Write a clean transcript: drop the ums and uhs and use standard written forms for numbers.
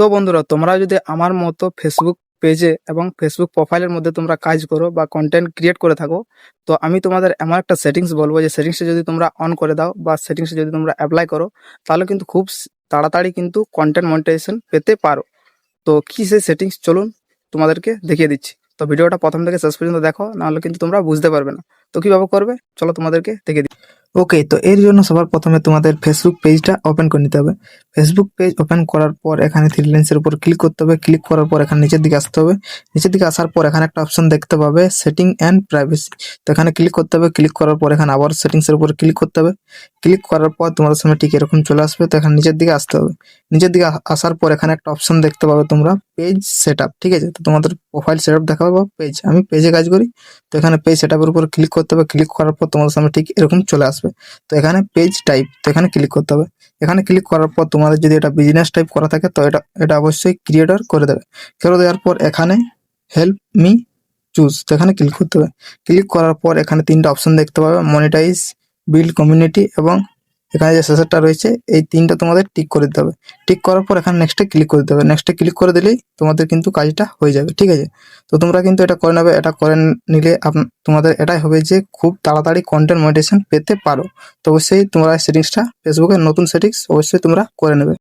তো বন্ধুরা, তোমরা যদি আমার মতো ফেসবুক পেজে এবং ফেসবুক প্রোফাইলের মধ্যে তোমরা কাজ করো বা কন্টেন্ট ক্রিয়েট করে থাকো, তো আমি তোমাদের এমন একটা সেটিংস বলবো যে সেটিংসে যদি তোমরা অন করে দাও বা সেটিংসে যদি তোমরা অ্যাপ্লাই করো, তাহলে কিন্তু খুব তাড়াতাড়ি কিন্তু কন্টেন্ট মনিটাইজেশন পেতে পারো। তো কি সেই সেটিংস, চলুন তোমাদেরকে দেখিয়ে দিচ্ছি। তো ভিডিওটা প্রথম থেকে শেষ পর্যন্ত দেখো, নাহলে কিন্তু তোমরা বুঝতে পারবে না। তো কিভাবে করবে চলো তোমাদেরকে দেখিয়ে দিই। ওকে, তো এর জন্য সবার প্রথমে তোমাদের ফেসবুক পেজটা ওপেন করে নিতে হবে। ফেসবুক পেজ ওপেন করার পর এখানে থ্রি লাইন্সের উপর ক্লিক করতে হবে। ক্লিক করার পর এখানে নিচের দিকে আসতে হবে। নিচের দিকে আসার পর এখানে একটা অপশন দেখতে পাবে, সেটিং অ্যান্ড প্রাইভেসি। তো এখানে ক্লিক করতে হবে। ক্লিক করার পর এখানে আবার সেটিংসের উপর ক্লিক করতে হবে। ক্লিক করার পর তোমাদের সামনে ঠিক এরকম চলে আসবে। তো এখানে নিচের দিকে আসতে হবে। নিচের দিকে আসার পর এখানে একটা অপশন দেখতে পাবে তোমরা, পেজ সেটআপ। ঠিক আছে, তো তোমাদের প্রোফাইল সেটআপ দেখাবে বা পেজ, আমি পেজে কাজ করি। তো এখানে পেজ সেটআপের উপর ক্লিক করতে হবে। ক্লিক করার পর তোমাদের সামনে ঠিক এরকম চলে আসবে। তো এখানে পেজ টাইপ, তো এখানে ক্লিক করতে হবে। এখানে ক্লিক করার পর তোমাদের যদি এটা বিজনেস টাইপ করা থাকে, তো এটা অবশ্যই ক্রিয়েটর করে দেবে। করে দেওয়ার পর এখানে হেল্প মি চুজ, তো এখানে ক্লিক করতে হবে। ক্লিক করার পর এখানে তিনটা অপশন দেখতে পাবে, মনিটাইজ, বিল্ড কমিউনিটি এবং এখানে যে শেষেরটা রয়েছে, এই তিনটা তোমাদের টিক করে দিতে হবে। টিক করার পর এখানে নেক্সটে ক্লিক করে দিতে হবে। নেক্সটে ক্লিক করে দিলেই তোমাদের কিন্তু কাজটা হয়ে যাবে। ঠিক আছে, তো তোমরা কিন্তু এটা করে নেবে। এটা করে নিলে তোমাদের এটাই হবে যে খুব তাড়াতাড়ি কন্টেন্ট মনিটাইজেশন পেতে পারো। তো অবশ্যই তোমরা সেটিংসটা, ফেসবুকের নতুন সেটিংস অবশ্যই তোমরা করে নেবে।